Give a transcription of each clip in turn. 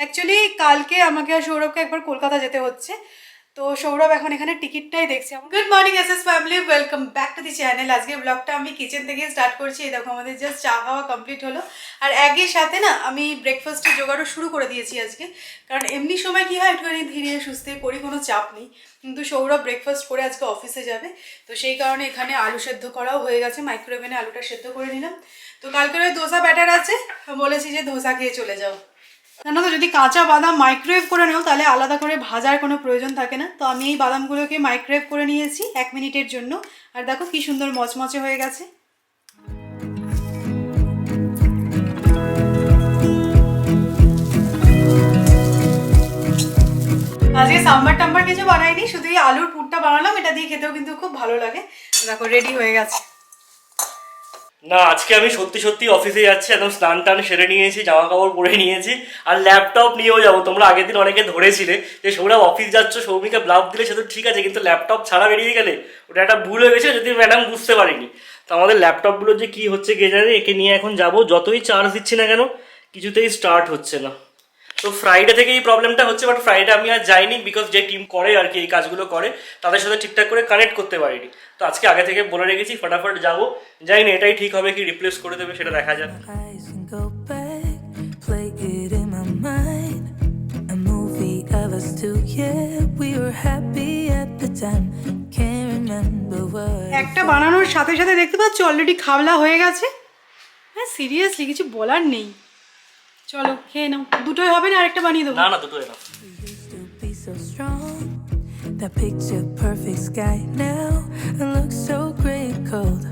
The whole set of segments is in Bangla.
অ্যাকচুয়ালি কালকে আমাকে আর সৌরভকে একবার কলকাতা যেতে হচ্ছে, তো সৌরভ এখন এখানে টিকিটটাই দেখছে। Good morning SS family, welcome back to the channel. আজকে ব্লগটা আমি কিচেন থেকে স্টার্ট করছি। এই দেখো আমাদের জাস্ট চা খাওয়া কমপ্লিট হলো, আর একই সাথে না আমি ব্রেকফাস্টের জোগাড়ও শুরু করে দিয়েছি আজকে। কারণ এমনি সময় কী হয়, একটুখানি ধীরে সুস্থে করি, কোনো চাপ নেই। কিন্তু সৌরভ ব্রেকফাস্ট করে আজকে অফিসে যাবে, তো সেই কারণে এখানে আলু সেদ্ধ করাও হয়ে গেছে। মাইক্রোওভেনে আলুটা সেদ্ধ করে নিলাম। তো কালকের ওই ধোসা ব্যাটার আছে, বলেছি যে ধোসা খেয়ে চলে যাও। জানো তো, যদি কাঁচা বাদাম মাইক্রোওয়েভ করে নাও তাহলে আলাদা করে ভাজার কোনো প্রয়োজন থাকে না। তো আমি এই বাদামগুলোকে মাইক্রোওয়েভ করে নিয়েছি 1 মিনিটের জন্য, আর দেখো কি সুন্দর মচমচে হয়ে গেছে। আজকে সাম্বার টাম্বার কিছু বানাইনি, শুধু এই আলুর পুরটা বানালাম। এটা দিয়ে খেতেও কিন্তু খুব ভালো লাগে। দেখো রেডি হয়ে গেছে। না, আজকে আমি সত্যি সত্যি অফিসে যাচ্ছি, একদম স্নান টান সেরে নিয়েছি, জামা কাপড় পরে নিয়েছি, আর ল্যাপটপ নিয়েও যাবো। তোমরা আগের দিন অনেকে ধরেছিলে যে সৌরভ অফিস যাচ্ছ, সৌমিকে ব্লাফ দিলে সে তো ঠিক আছে, কিন্তু ল্যাপটপ ছাড়া বেরিয়ে গেলে ওটা একটা ভুল হয়ে গেছে, যদি ম্যাডাম বুঝতে পারিনি। তো আমাদের ল্যাপটপগুলো যে কি হচ্ছে কে জানে, একে নিয়ে এখন যাবো। যতই চার্জ দিচ্ছি না কেন, কিছুতেই স্টার্ট হচ্ছে না। তো ফ্রাইডে থেকে এই প্রবলেমটা হচ্ছে, বাট ফ্রাইডে আমি আর যাইনি, বিকজ যে টিম করে আর কি এই কাজগুলো করে তাদের সাথে ঠিকঠাক করে কানেক্ট করতে পারিনি। তো আজকে আগে থেকে বলে রেখেছি ফটাফট যাবো। যাই না, এটাই ঠিক হবে কি রিপ্লেস করে দেবে সেটা দেখা যাক। একটা বানানোর সাথে সাথে দেখতে পাচ্ছ অলরেডি খাবলা হয়ে গেছে। হ্যাঁ সিরিয়াসলি কিছু বলার নেই। চলো খেয়ে নাও। দুটোই হবে না, আরেকটা বানিয়ে দেবো? না না, দুটোই না। That picture perfect sky now and looks so great cold.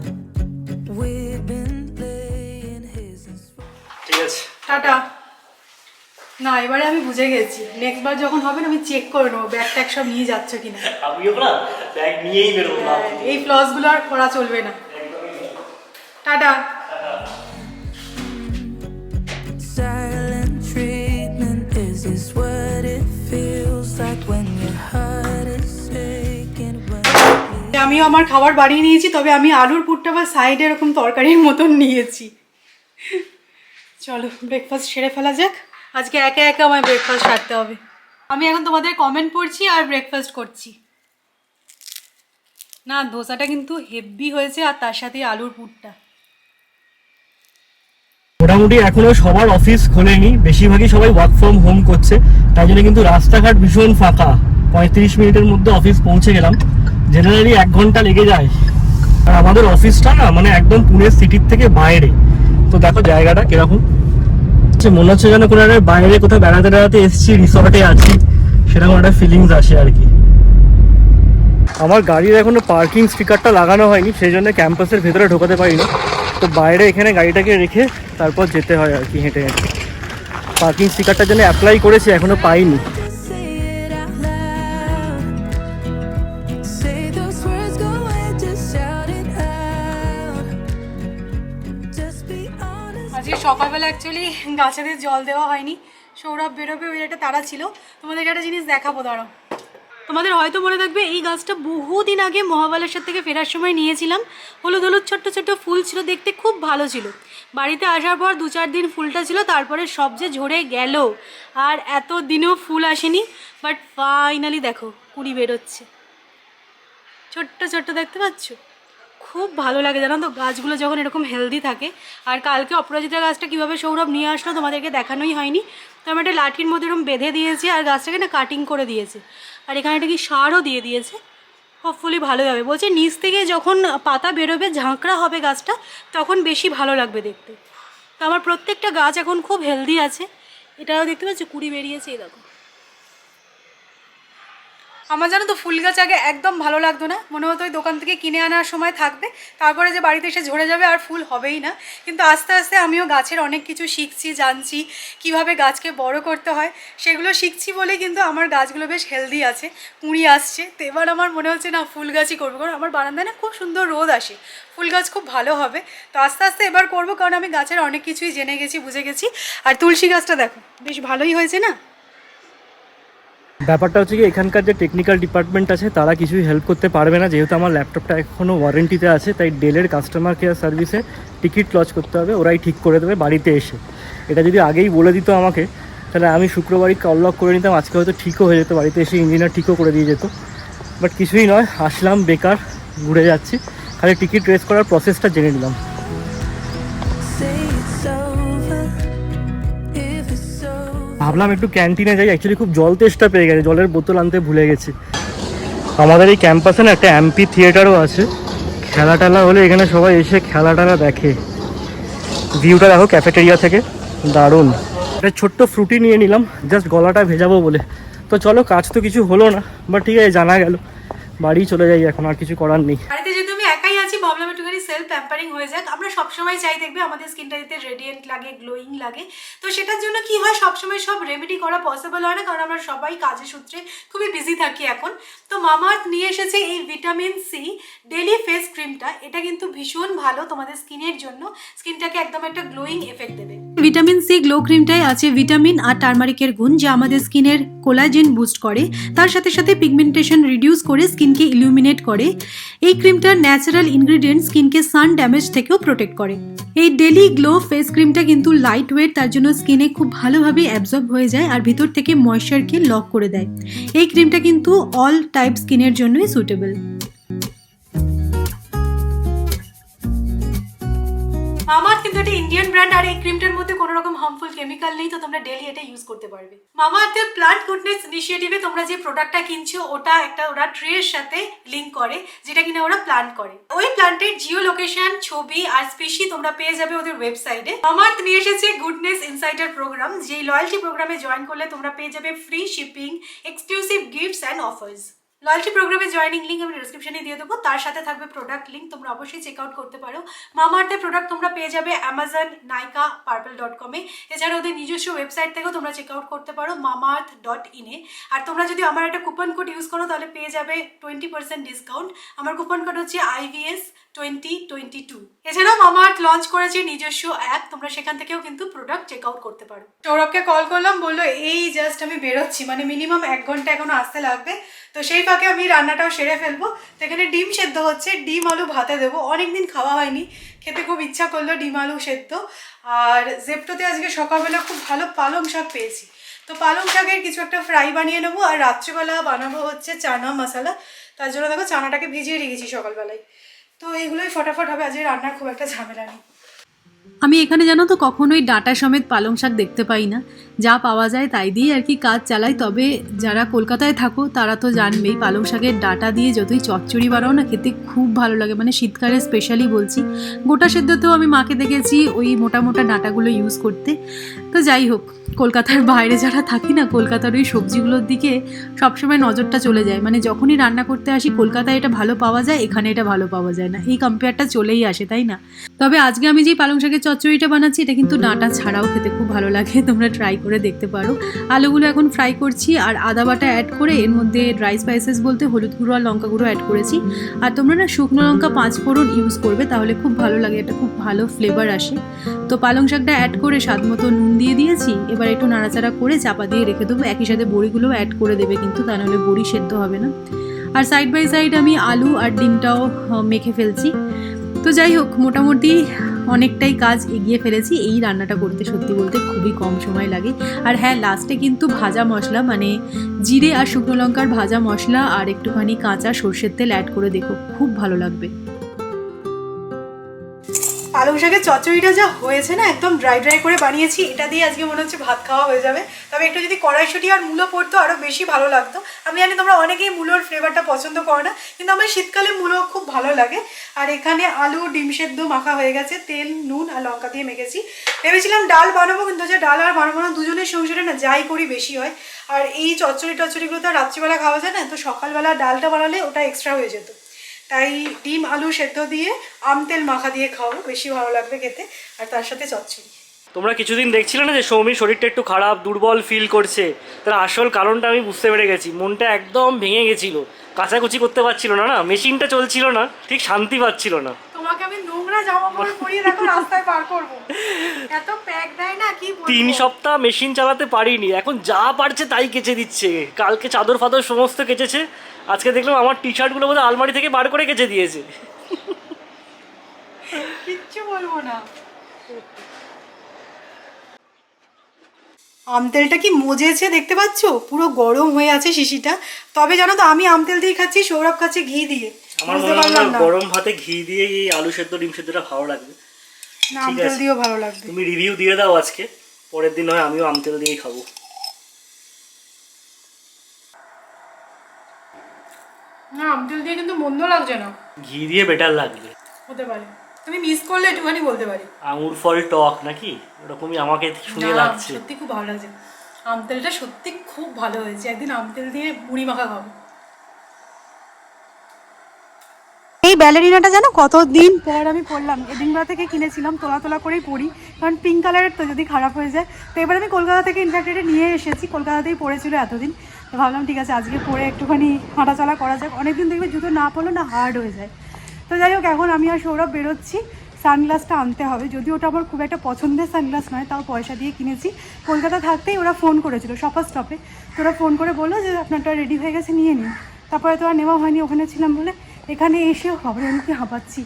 We've been laying his and ঠিক আছে, টাটা। না এবারে আমি বুঝে গেছি, নেক্সট বার যখন হবে না আমি চেক করে নেবো ব্যাগ ট্যাগ সব নিয়ে যাচ্ছ কিনা। আমিও না ব্যাগ নিয়েই বেরোবো না, এই ফ্লসগুলো আর করা চলবে না। Tata. silent treatment. Is this what it feels like when your heart is aching? আমিও আমার খাবার বানিয়ে নিয়েছি, তবে আমি আলুর পুরটা বা সাইডে এরকম তরকারির মতন নিয়েছি। চলো ব্রেকফাস্ট সেরে ফেলা যাক। আজকে একা একা আমার ব্রেকফাস্ট সারতে হবে। আমি এখন তোমাদের কমেন্ট পড়ছি আর ব্রেকফাস্ট করছি। না ধোসাটা কিন্তু হেভি হয়েছে, আর তার সাথে আলুর পুরটা। মোটামুটি এখনো সবার অফিস খোলেনি, বেশিরভাগই সবাই ওয়ার্ক ফ্রম হোম করছে, তাই জন্য কিন্তু রাস্তাঘাট ভীষণ ফাঁকা। 35 মিনিটের মধ্যে অফিস পৌঁছে গেলাম। জেনারেলি 1 ঘন্টা লেগে যায়, আর আমাদের অফিসটা না মানে একদম পুনে সিটির থেকে বাইরে। তো দেখো জায়গাটা কিরকম, মনে হচ্ছে যেন কোনো একটা বাইরে কোথাও বেড়াতে বেড়াতে এসেছি, রিসর্টে আছি, সেরকম একটা ফিলিংস আসে আর কি। আমার গাড়ির এখনো পার্কিং স্টিকারটা লাগানো হয়নি, সেই জন্য ক্যাম্পাসের ভেতরে ঢোকাতে পারি না। তো বাইরে এখানে গাড়িটাকে রেখে তারপর যেতে হয় আর কি, হেঁটে হেঁটে। পার্কিং স্টিকারটার জন্য অ্যাপ্লাই করেছি, এখনো পাইনি। আজকে সকালবেলা অ্যাকচুয়ালি গাছেদের জল দেওয়া হয়নি। সৌরভ বেরোবে, ওই একটা তাড়া ছিল। তোমাদেরকে একটা জিনিস দেখাবো, দাঁড়াও। তোমাদের হয়তো মনে থাকবে এই গাছটা বহুদিন আগে মহাবালেশ্বর থেকে ফেরার সময় নিয়েছিলাম। হলুদ হলুদ ছোট্ট ছোট্ট ফুল ছিল, দেখতে খুব ভালো ছিল। বাড়িতে আসার পর 2-4 দিন ফুলটা ছিল, তারপরে সব যে ঝরে গেল, আর এত দিনেও ফুল আসেনি। বাট ফাইনালি দেখো কুড়ি বেরোচ্ছে, ছোট্ট ছোট্ট, দেখতে পাচ্ছ? খুব ভালো লাগে জানো তো গাছগুলো যখন এরকম হেলদি থাকে। আর কালকে অপরাজিতা গাছটা কীভাবে সৌরভ নিয়ে আসলো তোমাদেরকে দেখানোই হয়নি। তো আমি একটা লাঠির মধ্যে এরকম বেঁধে দিয়েছি, আর গাছটাকে না কাটিং করে দিয়েছে, আর এখানে একটা কি সারও দিয়ে দিয়েছে। হোপফুলি ভালো হবে বলছে। নিচ থেকে যখন পাতা বেরোবে, ঝাঁকড়া হবে গাছটা, তখন বেশি ভালো লাগবে দেখতে। তো আমার প্রত্যেকটা গাছ এখন খুব হেলদি আছে। এটাও দেখতে পাচ্ছ কুড়ি বেরিয়েছে, এই দেখো। আমার জানো তো ফুল গাছ আগে একদম ভালো লাগতো না, মনে হতো ওই দোকান থেকে কিনে আনার সময় থাকবে, তারপরে যে বাড়িতে এসে ঝরে যাবে আর ফুল হবেই না। কিন্তু আস্তে আস্তে আমিও গাছের অনেক কিছু শিখছি, জানছি কিভাবে গাছকে বড় করতে হয়, সেগুলো শিখছি বলে কিন্তু আমার গাছগুলো বেশ হেলদি আছে, কুঁড়ি আসছে। তো এবার আমার মনে হচ্ছে না ফুল গাছই করবো, কারণ আমার বারান্দায় না খুব সুন্দর রোদ আসে, ফুল গাছ খুব ভালো হবে। তো আস্তে আস্তে এবার করবো, কারণ আমি গাছের অনেক কিছুই জেনে গেছি, বুঝে গেছি। আর তুলসী গাছটা দেখো বেশ ভালোই হয়েছে না। ব্যাপারটা হচ্ছে কি, এখানকার যে টেকনিক্যাল ডিপার্টমেন্ট আছে তারা কিছুই হেল্প করতে পারবে না, যেহেতু আমার ল্যাপটপটা এখনও ওয়ারেন্টিতে আছে। তাই ডেলের কাস্টমার কেয়ার সার্ভিসে টিকিট লজ করতে হবে, ওরাই ঠিক করে দেবে বাড়িতে এসে। এটা যদি আগেই বলে দিত আমাকে, তাহলে আমি শুক্রবারই কল লক করে নিতাম, আজকে হয়তো ঠিকও হয়ে যেত, বাড়িতে এসে ইঞ্জিনিয়ার ঠিকও করে দিয়ে যেত। বাট কিছুই নয়, আসলাম বেকার, ঘুরে যাচ্ছি, খালি টিকিট রেস করার প্রসেসটা জেনে নিলাম। Say it's over if it's over. ভাবলাম একটু ক্যান্টিনে যাই, অ্যাকচুয়ালি খুব জল তেষ্টা পেয়ে গেছে, জলের বোতল আনতে ভুলে গেছি। আমাদের এই ক্যাম্পাসে না একটা অ্যাম্পি থিয়েটারও আছে, খেলা টেলা হলে এখানে সবাই এসে খেলা টেলা দেখে। ভিউটা দেখো ক্যাফেটেরিয়া থেকে, দারুণ। একটা ছোট্ট ফ্রুটি নিয়ে নিলাম জাস্ট গলাটা ভেজাবো বলে। তো চলো, কাজ তো কিছু হলো না, বাট ঠিক আছে, জানা গেল। বাড়ি চলে যাই এখন, আর কিছু করার নেই। বাড়িতে যেহেতু আমি একাই আছি, ভাবলাম একটুখানি সেলফ প্যাম্পারিং হয়ে যাক। আমরা সবসময় চাই দেখবে আমাদের স্কিনটা যাতে রেডিয়েন্ট লাগে, গ্লোয়িং লাগে। তো সেটার জন্য কি হয়, সবসময় সব রেমেডি করা পসিবল হয় না, কারণ আমরা সবাই কাজের সূত্রে খুবই বিজি থাকি এখন। তো মামাআর্থ নিয়ে এসেছে এই ভিটামিন সি ডেলি ফেস ক্রিমটা। এটা কিন্তু ভীষণ ভালো তোমাদের স্কিনের জন্য, স্কিনটাকে একদম একটা গ্লোয়িং এফেক্ট দেবে। ভিটামিন সি গ্লো ক্রিমটায় আছে ভিটামিন আর টারমারিকের গুণ, যা আমাদের স্কিনের কোলাজেন বুস্ট করে, তার সাথে সাথে পিগমেন্টেশন রিডিউস করে স্কিনকে ইলুমিনেট করে। এই ক্রিমটার ন্যাচারাল ইনগ্রিডিয়েন্ট স্কিনকে সান ড্যামেজ থেকেও প্রোটেক্ট করে। এই ডেলি গ্লো ফেস ক্রিমটা কিন্তু লাইট ওয়েট, তার জন্য স্কিনে খুব ভালোভাবে অ্যাবজর্ব হয়ে যায় আর ভিতর থেকে ময়েশ্চারকে লক করে দেয়। এই ক্রিমটা কিন্তু অল টাইপ স্কিনের জন্যই সুটেবল। মামাআর্থ কিন্তু এটা ইন্ডিয়ান ব্র্যান্ড, আর এই ক্রিমটার মধ্যে কোনো রকম হার্মফুল কেমিক্যাল নেই, তো তোমরা ডেলি এটা ইউজ করতে পারবে। মামাআর্থের প্লান্ট গুডনেস ইনিশিয়েটিভে তোমরা যে প্রোডাক্টটা কিনছো ওটা একটা ওরা ট্রির সাথে লিংক করে, যেটা কিনা ওরা প্ল্যান্ট করে। ওই প্ল্যান্টের জিও লোকেশন, ছবি আর স্পিসি তোমরা পেয়ে যাবে ওদের ওয়েবসাইটে। মামাআর্থ নিয়ে এসেছে গুডনেস ইনসাইডার প্রোগ্রাম, যেই লয়্যালটি প্রোগ্রামে জয়েন করলে তোমরা পেয়ে যাবে free shipping, exclusive gifts and offers. Loyalty প্রোগ্রামে জয়েনিং লিঙ্ক আমি ডিসক্রিপশনে দিয়ে দেবো, তার সাথে থাকবে প্রোডাক্ট লিঙ্ক, তোমরা অবশ্যই চেক আউট করতে পারো। মামাআর্থের প্রোডাক্ট তোমরা পেয়ে যাবে অ্যামাজন, নাইকা, পার্পল.com-এ। এছাড়া ওদের নিজস্ব ওয়েবসাইট থেকেও তোমরা চেক আউট করতে পারো mamaarth.in-এ। আর তোমরা যদি আমার একটা কুপন কোড ইউজ করো তাহলে পেয়ে যাবে 20% ডিসকাউন্ট। আমার কুপন কোড হচ্ছে IVS 2022। এছাড়াও মামাআর্থ লঞ্চ করেছে নিজস্ব অ্যাপ, তোমরা সেখান থেকেও কিন্তু প্রোডাক্ট চেক আউট করতে পারো। সৌরভকে কল করলাম, বললো এই জাস্ট আমি বেরোচ্ছি, মানে মিনিমাম 1 ঘন্টা এখনো আসতে লাগবে। তো সেই ফাঁকে আমি রান্নাটাও সেরে ফেলবো। তো এখানে ডিম সেদ্ধ হচ্ছে, ডিম আলু ভাতে দেবো, অনেকদিন খাওয়া হয়নি, খেতে খুব ইচ্ছা করলো ডিম আলু সেদ্ধ। আর জেপ্টোতে আজকে সকালবেলা খুব ভালো পালং শাক পেয়েছি, তো পালং শাকের কিছু একটা ফ্রাই বানিয়ে নেবো। আর রাত্রিবেলা বানাবো হচ্ছে চানা মশলা, তার জন্য দেখো চানাটাকে ভিজিয়ে রেখেছি সকালবেলায়। তো এগুলোই ফটাফট হবে, আজকে রান্নার খুব একটা ঝামেলা নেই। আমি এখানে জানো তো কখনোই ডাঁটা সমেত পালং শাক দেখতে পাই না, যা পাওয়া যায় তাই দিয়ে আর কি কাজ চালাই। তবে যারা কলকাতায় থাকো তারা তো জানবেই, পালং শাকের ডাঁটা দিয়ে যতই চচ্চড়ি বানাও না, খেতে খুব ভালো লাগে, মানে শীতকালে স্পেশালি বলছি। গোটা সেদ্ধতেও আমি মাকে দেখেছি ওই মোটা মোটা ডাঁটাগুলো ইউজ করতে। তো যাই হোক, কলকাতার বাইরে যারা থাকি না, কলকাতার ওই সবজিগুলোর দিকে সবসময় নজরটা চলে যায়, মানে যখনই রান্না করতে আসি কলকাতায় এটা ভালো পাওয়া যায়, এখানে এটা ভালো পাওয়া যায় না, এই কম্পেয়ারটা চলেই আসে, তাই না? তবে আজকে আমি যেই পালং শাকের চচ্চড়িটা বানাচ্ছি এটা কিন্তু ডাঁটা ছাড়াও খেতে খুব ভালো লাগে, তোমরা ট্রাই করে দেখতে পারো। আলুগুলো এখন ফ্রাই করছি আর আদা বাটা অ্যাড করে এর মধ্যে ড্রাই স্পাইসেস বলতে হলুদ গুঁড়ো আর লঙ্কা গুঁড়ো অ্যাড করেছি। আর তোমরা না শুকনো লঙ্কা 5 ফোড়ন ইউজ করবে, তাহলে খুব ভালো লাগে, এটা খুব ভালো ফ্লেভার আসে। তো পালং শাকটা অ্যাড করে স্বাদ মতো নুন দিয়ে দিয়েছি, এবার একটু নাড়াচাড়া করে চাপা দিয়ে রেখে দেবো। একই সাথে বড়িগুলোও অ্যাড করে দেবে কিন্তু, তা নাহলে বড়ি সেদ্ধ হবে না। আর সাইড বাই সাইড আমি আলু আর ডিমটাও মেখে ফেলছি। তো যাই হোক, মোটামুটি অনেকটাই কাজ এগিয়ে ফেলেছি। এই রান্নাটা করতে সত্যি বলতে খুবই কম সময় লাগে। আর হ্যাঁ, লাস্টে কিন্তু ভাজা মশলা, মানে জিরে আর শুকনো লঙ্কার ভাজা মশলা আর একটুখানি কাঁচা সর্ষের তেল অ্যাড করে দেখো, খুব ভালো লাগবে। পালং শাকের চচ্চড়িটা যা হয়েছে না, একদম ড্রাই ড্রাই করে বানিয়েছি, এটা দিয়ে আজকে মনে হচ্ছে ভাত খাওয়া হয়ে যাবে। তবে একটু যদি কড়াইশুঁটি আর মূলো পড়তো আরও বেশি ভালো লাগতো। আমি জানি তোমরা অনেকেই মূলোর ফ্লেভারটা পছন্দ করো না, কিন্তু আমার শীতকালে মূলো খুব ভালো লাগে। আর এখানে আলু ডিম সেদ্ধ মাখা হয়ে গেছে, তেল নুন আর লঙ্কা দিয়ে মেখেছি। ভেবেছিলাম ডাল বানাবো, কিন্তু যে ডাল আর বানাবো না, দুজনের সংসারে না যাই করি বেশি হয়। আর এই চচ্চড়িগুলো তো রাত্রিবেলা খাওয়া যায় না, তো সকালবেলা ডালটা বানালে ওটা এক্সট্রা হয়ে যেত। তাই ডিম আলু সেদ্ধ দিয়ে আম তেল মাখা দিয়ে খাওয়াবো, বেশি ভালো লাগবে খেতে, আর তার সাথে চচ্চড়ি। তোমরা কিছুদিন দেখছিলে না যে সৌমির শরীরটা একটু খারাপ, দুর্বল ফিল করছে, তার আসল কারণটা আমি বুঝতে পেরে গেছি। মনটা একদম ভেঙে গেছিল, কাচাকুচি করতে পারছিল না, মেশিনটা চলছিল না, ঠিক শান্তি পাচ্ছিল না। তোমাকে আমি নোংরা জামা কাপড় পরিয়ে দেখো রাস্তায় পার করব, এত প্যাক দেয় না কি বলবো। 3 সপ্তাহ মেশিন চালাতে পারিনি, এখন যা পারছে তাই কেচে দিচ্ছে। কালকে চাদর ফাদর সমস্ত কেচেছে, আজকে দেখলাম আমার টি শার্টগুলো বোধহয় আলমারি থেকে বার করে কেচে দিয়েছে। কিচ্ছু বলবো না। আমতেলটা কি মজেছে দেখতে পাচ্ছ, পুরো গরম হয়ে আছে শিশিটা। তবে জানো তো আমি আমতেল দিয়ে খাচ্ছি, সৌরভ খাচ্ছে ঘি দিয়ে। আমার মনে হয় গরম ভাতে ঘি দিয়ে এই আলু সেদ্ধ ডিম সেদ্ধটা ভালো লাগবে। না আমতেল দিয়েও ভালো লাগবে। তুমি রিভিউ দিয়ে দাও আজকে, পরের দিন হয় আমিও আমতেল দিয়েই খাবো। না আমতেল দিয়ে কিন্তু মন্দ লাগছে না, ঘি দিয়ে বেটার লাগবে। হতে পারে, তুমি মিস করলে একটুখানি বলতে পারি। আঙুর ফল টক নাকি ওরকমই আমাকে শুনে লাগছে। সত্যি খুব ভালো লাগছে, আমতেলটা সত্যি খুব ভালো হয়েছে। একদিন আমতেল দিয়ে মুড়ি মাখা খাবো। এই ব্যালেরিনাটা জানো কতদিন পর আমি পরলাম, এডিনবরা থেকে কিনেছিলাম, তোলা তোলা করেই পরি, কারণ পিঙ্ক কালারের তো যদি খারাপ হয়ে যায়। তো এবার আমি কলকাতা থেকে ইনফ্যাক্ট এটা নিয়ে এসেছি, কলকাতাতেই পরেছিল এতদিন। তো ভাবলাম ঠিক আছে আজকে পরে একটুখানি হাঁটাচলা করা যাক, অনেকদিন দেখবে জুতো না পরলে না হার্ড হয়ে যায়। তো যাই হোক এখন আমি আর সৌরভ বেরোচ্ছি, সানগ্লাসটা আনতে হবে, যদিও ওটা আমার খুব একটা পছন্দের সানগ্লাস নয়, তাও পয়সা দিয়ে কিনেছি। কলকাতা থাকতেই ওরা ফোন করেছিল সফা স্টপে, তো ওরা ফোন করে বললো যে আপনারটা রেডি হয়ে গেছে নিয়ে নিন। তারপরে তো আর নেওয়া হয়নি, ওখানে ছিলাম বলে। এখানে এসেও খবর আমি কি হাঁপাচ্ছি,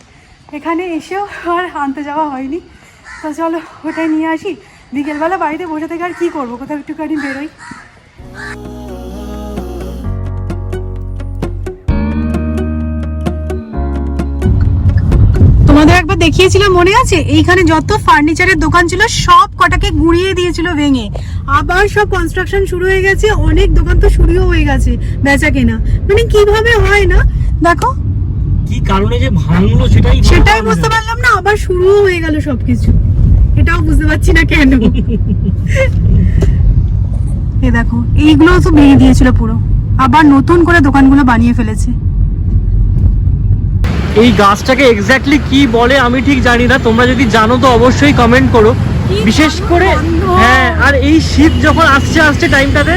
এখানে এসেও আর আনতে যাওয়া হয়নি। তো চলো ওটাই নিয়ে আসি, বিকেলবেলা বাড়িতে বসে থেকে আর কী করবো, কোথাও একটুখানি বেরোই। তোমাদের একবার দেখিয়েছিলাম মনে আছে, এইখানে যত ফার্নিচারের দোকান ছিল সব কটাকে গুঁড়িয়ে দিয়েছিল ভেঙে, আবার সব কনস্ট্রাকশন শুরু হয়ে গেছে, অনেক দোকান তো শুরুও হয়ে গেছে বেচা কেনা। মানে কিভাবে হয় না, দেখো কি কারণে যে ভাঙলো সেটাই বুঝতে পারলাম না, আবার শুরুও হয়ে গেল সবকিছু, এটাও বুঝতে পারছি না কেন। এ দেখো এইগুলো তো ভেঙে দিয়েছিল পুরো, আবার নতুন করে দোকানগুলো বানিয়ে ফেলেছে। এই গাছটাকে এক্স্যাক্টলি কি বলে আমি ঠিক জানি না, তোমরা যদি জানো তো অবশ্যই কমেন্ট করো। বিশেষ করে হ্যাঁ, আর এই শীত যখন আসছে আসছে টাইমটাতে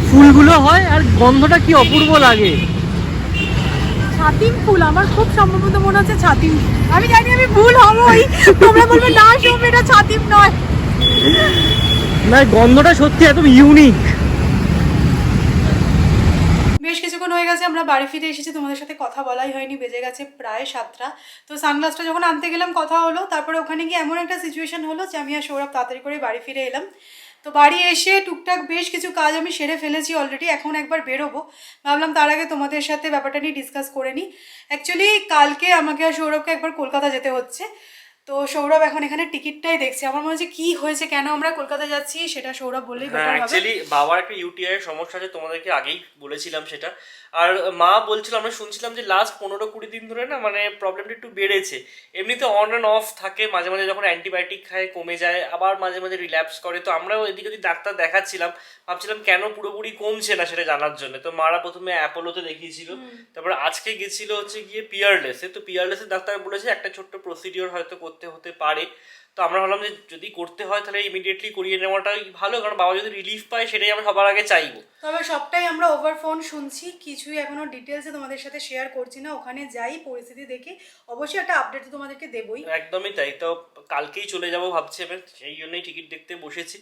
ফুলগুলো হয় আর গন্ধটা কি অপূর্ব লাগে। ছাতিম ফুল, আমার খুব সম্ভবত মনে হচ্ছে ছাতিম। আমি জানি আমি ভুল হবই, তোমরা বলবে না সৌমি এটা ছাতিম নয়। না গন্ধটা সত্যি একদম ইউনিক। বেশ কিছুক্ষণ হয়ে গেছে আমরা বাড়ি ফিরে এসেছি, তোমাদের সাথে কথা বলাই হয়নি, বেজে গেছে প্রায় 7টা। তো সানগ্লাসটা যখন আনতে গেলাম কথা হলো, তারপরে ওখানে গিয়ে এমন একটা সিচুয়েশন হলো যে আমি আর সৌরভ তাড়াতাড়ি করে বাড়ি ফিরে এলাম। তো বাড়ি এসে টুকটাক বেশ কিছু কাজ আমি সেরে ফেলেছি অলরেডি, এখন একবার বেরোবো। ভাবলাম তার আগে তোমাদের সাথে ব্যাপারটা নিয়ে ডিসকাস করে নিই। অ্যাকচুয়ালি কালকে আমাকে আর সৌরভকে একবার কলকাতা যেতে হচ্ছে। তো সৌরভ এখন এখানে টিকিটটাই দেখছে, আমার মনে হচ্ছে কি হয়েছে কেন আমরা কলকাতা যাচ্ছি সেটা সৌরভ বললেই বেটার হবে। অ্যাকচুয়ালি বাবার একটা ইউটিআই এর সমস্যা আছে, তোমাদেরকে আগেই বলেছিলাম সেটা। আর মা বলছিল, আমরা শুনছিলাম যে লাস্ট 15-20 দিন ধরে না মানে প্রবলেমটা একটু বেড়েছে। এমনিতে অন অ্যান্ড অফ থাকে, মাঝে মাঝে যখন অ্যান্টিবায়োটিক খায় কমে যায়, আবার মাঝে মাঝে রিল্যাপস করে। তো আমরাও এদিকে যদি ডাক্তার দেখাচ্ছিলাম, ভাবছিলাম কেন পুরোপুরি কমছে না সেটা জানার জন্য। তো মারা প্রথমে অ্যাপোলোতে দেখিয়েছিল, তারপর আজকে গেছিল হচ্ছে গিয়ে পিয়ারলেসে। তো পিয়ারলেসের ডাক্তার বলেছে একটা ছোট্ট প্রসিডিওর হয়তো করতে হতে পারে। তো আমরা ভাবলাম যে যদি করতে হয় তাহলে ইমিডিয়েটলি করিয়ে নেওয়াটাই ভালো, কারণ বাবা যদি রিলিফ পায় সেটাই আমরা সবার আগে চাইবো। তবে সবটাই আমরা ওভার ফোন শুনছি, কিছুই এখনো ডিটেলসে তোমাদের সাথে শেয়ার করছি না। ওখানে যাই পরিস্থিতি দেখে অবশ্যই একটা আপডেট তোমাদেরকে দেবই। একদমই তাই। তো কালকেই চলে যাবো ভাবছি, আমি সেই জন্যই টিকিট দেখতে বসেছি।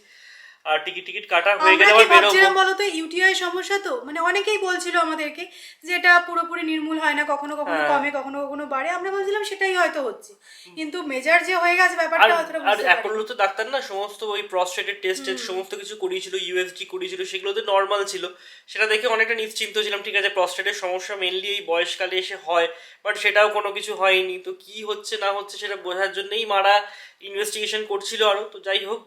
আর টিকিট কাটা হয়ে গেলে আবার বেরোবো। ভাবছিলাম বলো তো ইউটিআই সমস্যা, তো মানে অনেকেই বলছিল আমাদেরকে যে এটা পুরোপুরি নির্মূল হয় না, কখনো কখনো কমে কখনো কখনো বাড়ে। আমরা ভাবছিলাম সেটাই হয়তো হচ্ছে, কিন্তু মেজার যে হয়ে গেছে ব্যাপারটা অতটা বুঝতে পারিনি। আর অ্যাপোলো তো ডাক্তার না সমস্ত ওই প্রস্টেটের টেস্ট সমস্ত কিছু করিয়েছিল, ইউএসজি করিয়েছিল, সেগুলো তো নর্মাল ছিল। সেটা দেখে অনেকটা নিশ্চিন্ত ছিলাম, ঠিক আছে প্রস্টেটের সমস্যা মেনলি এই বয়সকালে এসে হয়, বাট সেটাও কোনো কিছু হয়নি। তো কি হচ্ছে না হচ্ছে সেটা বোঝার জন্যই মারা ইনভেস্টিগেশন করছিল আরো। তো যাই হোক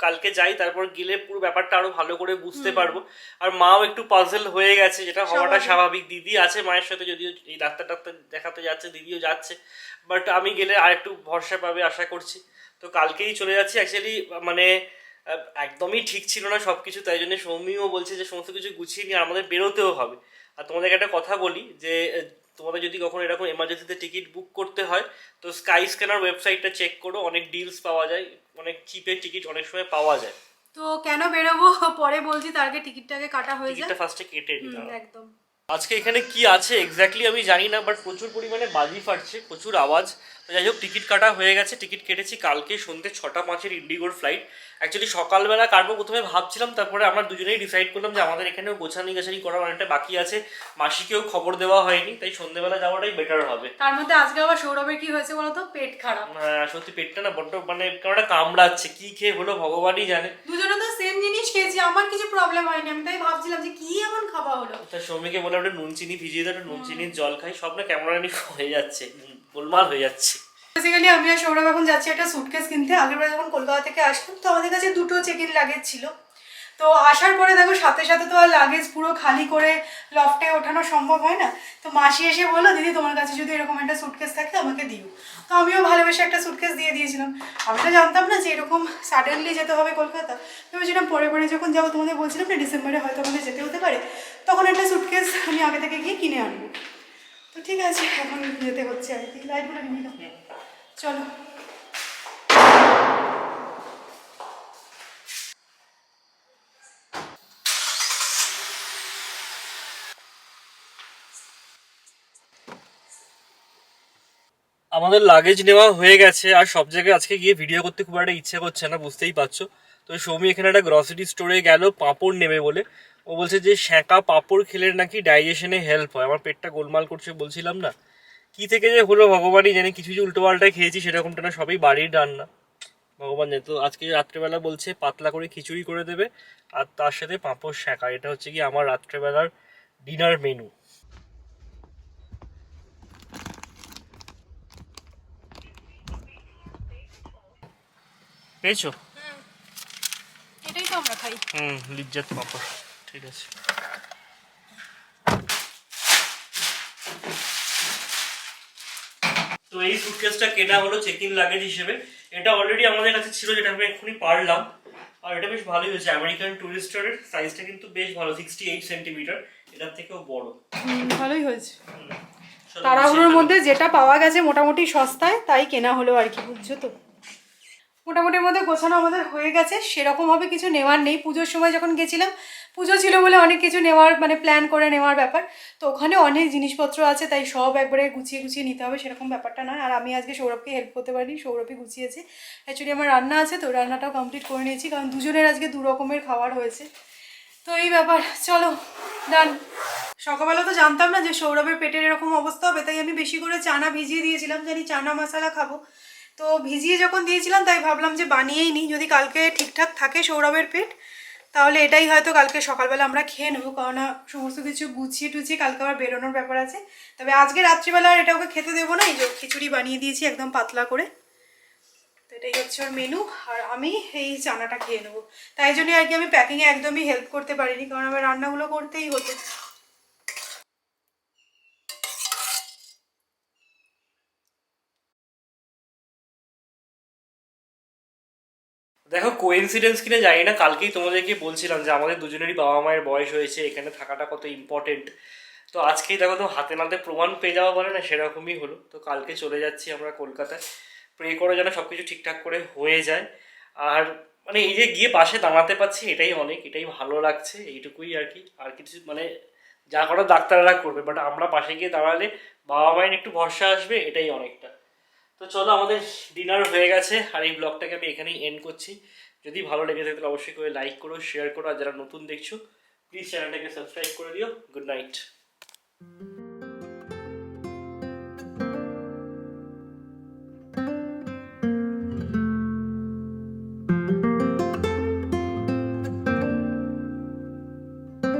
কালকে যাই, তারপর গেলে পুরো ব্যাপারটা আরো ভালো করে বুঝতে পারবো। আর মাও একটু পাজল হয়ে গেছে, যেটা হওয়াটা স্বাভাবিক। দিদি আছে মায়ের সাথে, যদিও এই ডাক্তার দেখাতে যাচ্ছে, দিদিও যাচ্ছে, বাট আমি গেলে আর একটু ভরসা পাবে আশা করছি। তো কালকেই চলে যাচ্ছি। অ্যাকচুয়ালি মানে একদমই ঠিক ছিল না সবকিছু, তাই জন্য সৌমিও বলছে যে সমস্ত কিছু গুছিয়ে নিয়ে আমাদের বেরোতেও হবে। আর তোমাদেরকে একটা কথা বলি যে তোমাদের যদি কখনো এরকম এমার্জেন্সিতে টিকিট বুক করতে হয় তো স্কাই স্ক্যানার ওয়েবসাইটটা চেক করো, অনেক ডিলস পাওয়া যায়, অনেক চিপে টিকিট অনেক সময় পাওয়া যায়। তো কেন বেরোবো পরে বলছি, তার আগে টিকিটটাকে কাটা হয়ে যায়, টিকিটটা ফার্স্টে কেটে নিই। একদম। আজকে এখানে কি আছে এক্স্যাক্টলি আমি জানি না, বাট প্রচুর পরিমাণে বাজি ফাটছে, প্রচুর আওয়াজ। তো যাই হোক টিকিট কাটা হয়ে গেছে, টিকিট কেটেছি কালকে সন্ধ্যে 6:05 ইন্ডিগোর ফ্লাইট। অ্যাকচুয়ালি সকালবেলা কাটবো প্রথমে ভাবছিলাম, তারপরে আমরা দুজনেই ডিসাইড করলাম যে আমাদের এখানেও গোছানি করার অনেকটা বাকি আছে, মাসিকেও খবর দেওয়া হয়নি, তাই সন্ধ্যেবেলা যাওয়াটাই বেটার হবে। তার মধ্যে আজকে আবার সৌরভের কি হয়েছে বলতো, পেট খারাপ। হ্যাঁ সত্যি পেটটা না বড্ড মানে কেমনটা কামড়াচ্ছে, কি খেয়ে হলো ভগবানই জানে। দুজনে তো সেম জিনিস খেয়েছি, আমার কিছু প্রবলেম হয়নি, আমি তাই ভাবছিলাম যে কি এমন খাওয়া হলো। তা সৌমিকে বলে ওটা নুন চিনি ভিজিয়ে দাও, নুন চিনির জল খাই, সব না কেমন জানি হয়ে যাচ্ছে, গোলমাল হয়ে যাচ্ছে। বেসিক্যালি আমি আর সৌরভ এখন যাচ্ছি একটা সুটকেস কিনতে। আগেরবার যখন কলকাতা থেকে আসলাম তো আমাদের কাছে 2টো চেক ইন লাগেজ ছিল, তো আসার পরে দেখো সাথে সাথে তো আর লাগেজ পুরো খালি করে লফটে ওঠানো সম্ভব হয় না। তো মাসি এসে বললো দিদি তোমার কাছে যদি এরকম একটা সুটকেস থাকে আমাকে দিও। তো আমিও ভালোবেসে একটা সুটকেস দিয়ে দিয়েছিলাম। আমি তো জানতাম না যে এরকম সাডেনলি যেতে হবে কলকাতা, ভেবেছিলাম পরে পরে যখন যাবো, তোমাদের বলছিলাম না ডিসেম্বরে হয়তো আমাদের যেতে হতে পারে, তখন একটা সুটকেস আমি আগে থেকে গিয়ে কিনে আনবো। তো ঠিক আছে এখন যেতে হচ্ছে আর কি। লাইটগুলো নিলাম, চলো। আমাদের লাগেজ নেওয়া হয়ে গেছে, আর সব জায়গায় আজকে গিয়ে ভিডিও করতে খুব একটা ইচ্ছে করছে না, বুঝতেই পারছো। তো সৌমি এখানে একটা গ্রসারি স্টোরে গেল পাঁপড় নেবে বলে। ও বলছে যে সেঁকা পাঁপড় খেলে নাকি ডাইজেশনে হেল্প হয়। আমার পেটটা গোলমাল করছে বলছিলাম না, কি থেকে যে হলো ভগবানই জানে। কিছু যে উল্টোপাল্টা খেয়েছি সেরকমটা না, সবই বাড়ির রান্না, ভগবান জানে। তো আজকে রাত্রেবেলা বলছে পাতলা করে খিচুড়ি করে দেবে আর তার সাথে পাঁপড় সেঁকা, এটা হচ্ছে কি আমার রাত্রেবেলার ডিনার মেনু। পেয়েছো? এটাই তো আমরা খাই। লিজ্জাত পাঁপড়, ঠিক আছে। তো এই সুটকেসটা কেনা হলো চেক ইন লাগেজ হিসেবে। এটা অলরেডি আমাদের কাছে ছিল, যেটা আমি এক্ষুনি পারলাম। আর এটা বেশ ভালোই হয়েছে, আমেরিকান টুরিস্টারের সাইজটা কিন্তু বেশ ভালো, 68 সেন্টিমিটার, এটার থেকেও বড়। ভালোই হয়েছে। তাড়াহুড়োর মধ্যে যেটা পাওয়া গেছে মোটামুটি সস্তায়, তাই কেনা হলো আর কি, বুঝছো তো। মোটামুটির মধ্যে গোছানো আমাদের হয়ে গেছে, সেরকমভাবে কিছু নেওয়ার নেই। পুজোর সময় যখন গেছিলাম, পুজো ছিল বলে অনেক কিছু নেওয়ার মানে প্ল্যান করে নেওয়ার ব্যাপার, তো ওখানে অনেক জিনিসপত্র আছে, তাই সব একবারে গুছিয়ে গুছিয়ে নিতে হবে সেরকম ব্যাপারটা নয়। আর আমি আজকে সৌরভকে হেল্প করতে পারিনি, সৌরভই গুছিয়েছে। অ্যাকচুয়ালি আমার রান্না আছে, তো রান্নাটাও কমপ্লিট করে নিয়েছি, কারণ দুজনের আজকে 2 রকমের খাবার হয়েছে। তো এই ব্যাপার, চলো ডান। সকালবেলা তো জানতাম না যে সৌরভের পেটের এরকম অবস্থা হবে, তাই আমি বেশি করে চানা ভিজিয়ে দিয়েছিলাম, জানি চানা মশলা খাবো। তো ভিজিয়ে যখন দিয়েছিলাম তাই ভাবলাম যে বানিয়েই নিই, যদি কালকে ঠিকঠাক থাকে সৌরভের পেট তাহলে এটাই হয়তো কালকে সকালবেলা আমরা খেয়ে নেবো, কারণ সমস্ত কিছু গুছিয়ে টুছিয়ে কালকে আবার বেরোনোর ব্যাপার আছে। তবে আজকে রাত্রিবেলা আর এটা ওকে খেতে দেবো না, এই যে খিচুড়ি বানিয়ে দিয়েছি একদম পাতলা করে। তো এটাই হচ্ছে ওর মেনু, আর আমি এই চানাটা খেয়ে নেবো। তাই জন্যই আর কি আমি প্যাকিংয়ে একদমই হেল্প করতে পারিনি, কারণ আমার রান্নাগুলো করতেই হতো। দেখো কোইন্সিডেন্স কিনা জানি না, কালকেই তোমাদেরকে বলছিলাম যে আমাদের দুজনেরই বাবা মায়ের বয়স হয়েছে, এখানে থাকাটা কত ইম্পর্টেন্ট। তো আজকেই দেখো তো হাতে নাতে প্রমাণ পেয়ে যাওয়া বলে না, সেরকমই হলো। তো কালকে চলে যাচ্ছি আমরা কলকাতায়। প্রে করে যেন সব কিছু ঠিকঠাক করে হয়ে যায়। আর মানে এই যে গিয়ে পাশে দাঁড়াতে পারছি এটাই অনেক, এটাই ভালো লাগছে, এইটুকুই আর কি। আর কিছু মানে যা করো ডাক্তাররা করবে, বাট আমরা পাশে গিয়ে দাঁড়ালে বাবা মায়ের একটু ভরসা আসবে, এটাই অনেকটা। তো চলো আমাদের ডিনার হয়ে গেছে, আর এই ব্লগটাকে আমি এখানেই এন্ড করছি। যদি ভালো লেগে থাকে তাহলে অবশ্যই করে লাইক করো, শেয়ার করো, আর যারা নতুন দেখছো প্লিজ চ্যানেলটাকে সাবস্ক্রাইব করে দিও। Good night.